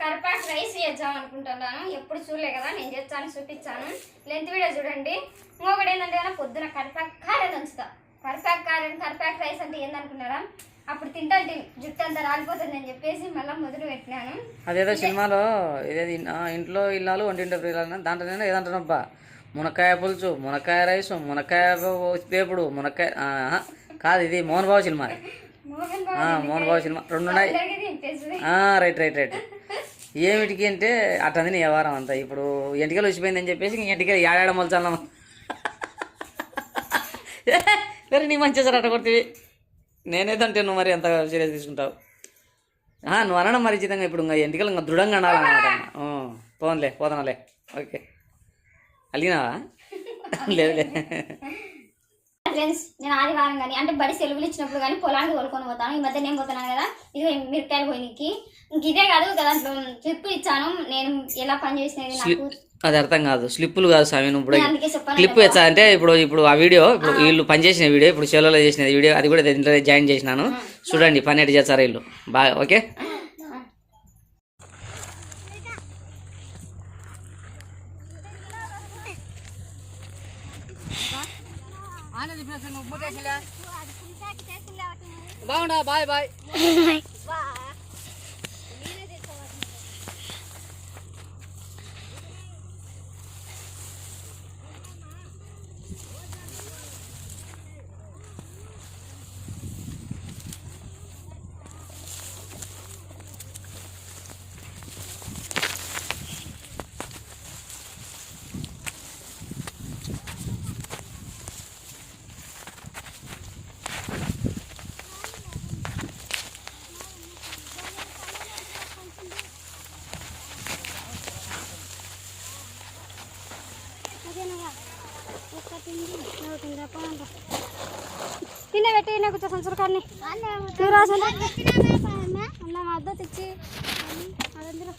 కరివేపాకు రైస్ చేద్దాం అనుకుంటున్నాను. ఎప్పుడు చూడలే కదా, నేను చేస్తాను చూపించాను. లెంత్ వీడియో చూడండి. ఇంకొకటి ఏంటంటే కదా, పొద్దున కరివేపాకు కారం దంచుతా. కరివేపాకు కారం కరివేపాకు రైస్ అంటే ఏందనుకున్నారా, అప్పుడు తింటే జుట్టు అంతా రాలిపోతుంది అని చెప్పేసి మళ్ళీ మొదలు పెట్టినాను. అదేదో సినిమాలో ఇదేది ఇంట్లో ఇల్లాలు వంటింటి పిల్లలు దాంట్లో ఏదంటానబ్బా, మునక్కాయ పులుసు, మునక్కాయ రైసు, మునక్కాయ వేపుడు, మునక్కాయ కాదు, ఇది మోహన్ బాబు సినిమా. మోహన్ బాబు సినిమా రెండు ఉన్నాయి. Right right right. ఏమిటికి అంటే అట్టంది నీ వ్యవహారం అంతా. ఇప్పుడు ఎంటికలు వచ్చిపోయిందని చెప్పేసి ఇంటికి ఏడాడ మొలచాలమ్మ. సరే నీ మంచి సార్ అట్ట కొడుతుంది. నేనేదంటే నువ్వు మరి ఎంత సీరియస్ తీసుకుంటావు. నువ్వు అనడం మరి చితంగా ఇప్పుడు ఇంకా ఎంటికలు ఇంకా దృఢంగా అనాలన్నమాట. పోదాంలే ఓకే. అలిగినావా? లేదులే ఫ్రెండ్స్, నేను ఆదివారం కానీ అంటే బడి సెలవులు ఇచ్చినప్పుడు కానీ పొలానికి తోలుకొని పోతాను. ఈ మధ్య నేను పోతున్నాను కదా, ఇది మిరపకాయలు పోయినకి. ఇంక ఇదే కాదు కదా, స్లిప్ ఇచ్చాను నేను ఎలా పని చేసినది నాకు అది అర్థం కాదు. స్లిప్పులు కాదు స్వామి, నువ్వు ఇప్పుడు క్లిప్ ఇచ్చా అంటే ఇప్పుడు ఆ వీడియో, ఇప్పుడు వీళ్ళు పని చేసిన వీడియో, ఇప్పుడు సెలవులో చేసిన వీడియో, అది కూడా దీంట్లో జాయిన్ చేసినాను. చూడండి పని ఎట్టు చేస్తారు వీళ్ళు బాగా. ఓకే, బాగుండా. Bye bye. తినే పెట్టి తినే కూర్చో సంచులు కానీ అన్న మద్దతు తెచ్చి అదందులో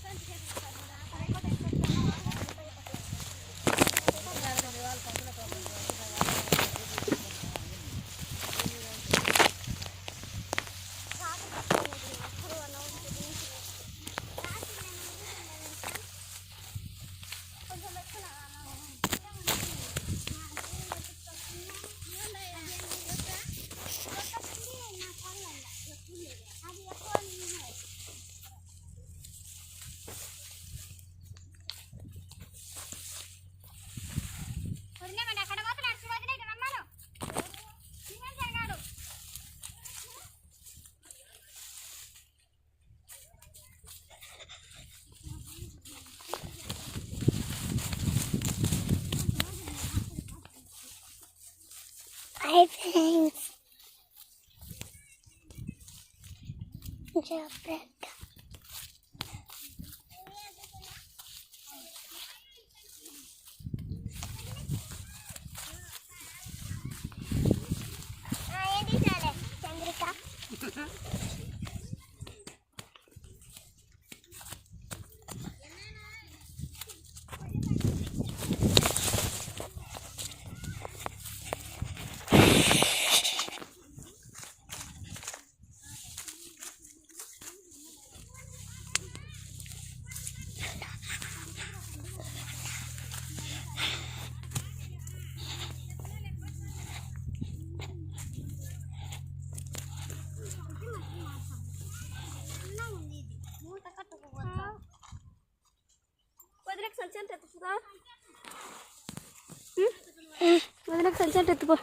వదిలేక సంచంట ఎత్తుపో.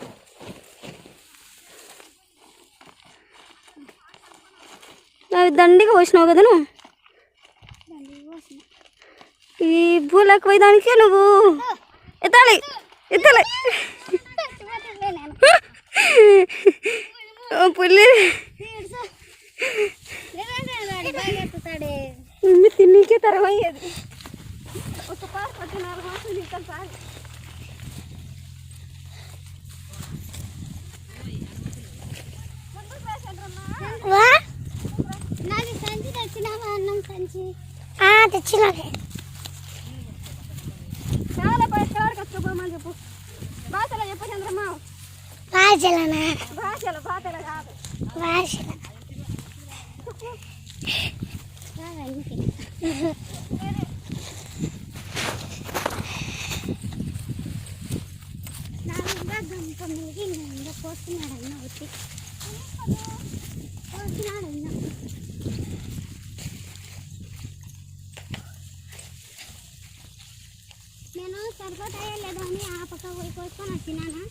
అవి దండిగా పోసినావు కదా నువ్వు. ఈ పూలకు పోయేదానికే నువ్వు ఎత్తాలి ఎత్తాలి. పుల్లి తిన్నీకే తరమయ్యేది. ఒక పాలు 14 మాసాలు ఇంకా సార్. నాకు సంచి తెచ్చినావా? అన్నం సంచి తెచ్చినావే. చాలా ఎవరు కష్టపోమని చెప్పు. భాషలో చెప్పు చంద్రమ్మ. భాషలనా? భాషలు భాషలు కాదు భాషలు. నేను సరిపోతాయో లేదో అని ఆ పక్క పోయి కోసుకొని వచ్చినాను.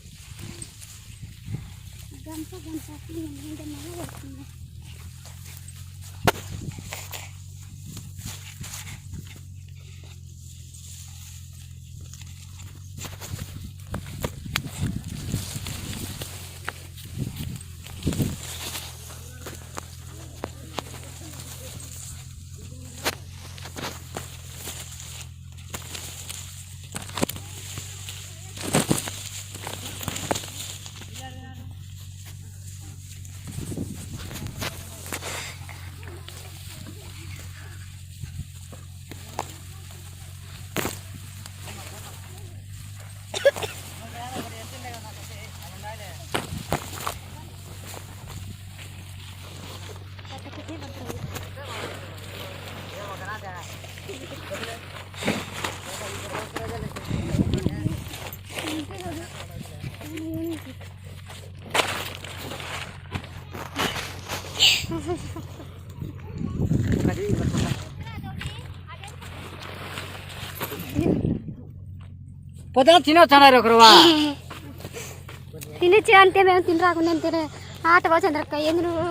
గంప ఇంత మళ్ళీ వస్తుంది. పొద్దున తినొచ్చారు ఒకరువా తినచ్చి అంతే మేము తిని రాకుండా తినే ఆట పో చంద్రక్క ఏంది నువ్వు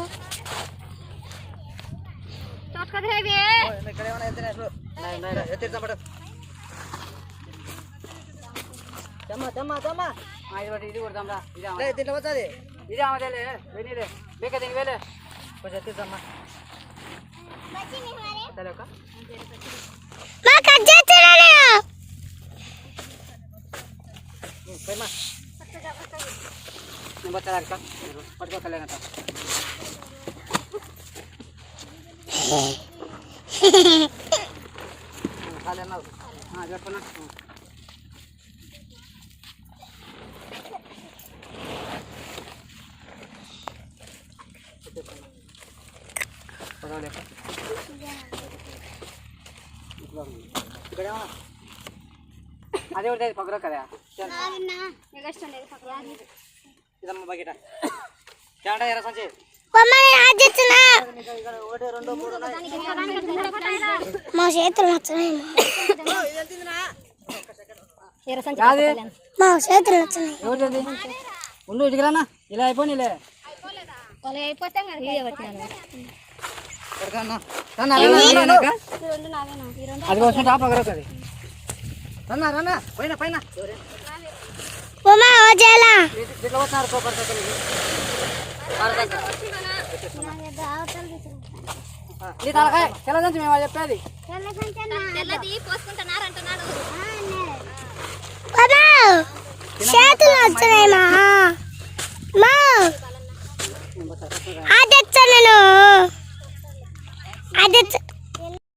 తోటకదేవి ఇది కొడతాంరా దీంట్లో పోతుంది ఇదే అమ్మదేలే వెనీలే బేక దీనికి వేలే కొంచెం ఎత్తిద్దమ్మా తెలియక నేను బొచ్చాక పట్టుకోకలేనట ఖాళీ అన్నావు చెప్పన్నా పదవలేక ఇక్కడేమో అదే ఉంటుంది పక్కన కదా ఇదమ్మ బకెట క్యాంట ఎర సంచి మా చేతులు నచ్చినాయి మా చేతులు నచ్చినాయి ఎవరిది ఉండు ఇటుకరానా ఇలా అయిపోయిలే అయిపోతే అది వచ్చిన టాప్ పగరకది రన్నా రన్నా పైన పైన ఇట్లా వస్తున్నారు నీ తలకాయ తెల్లదంచి మేము చెప్పేది చేతులు వచ్చినాయి మా అదెచ్చ నేను అదెచ్చ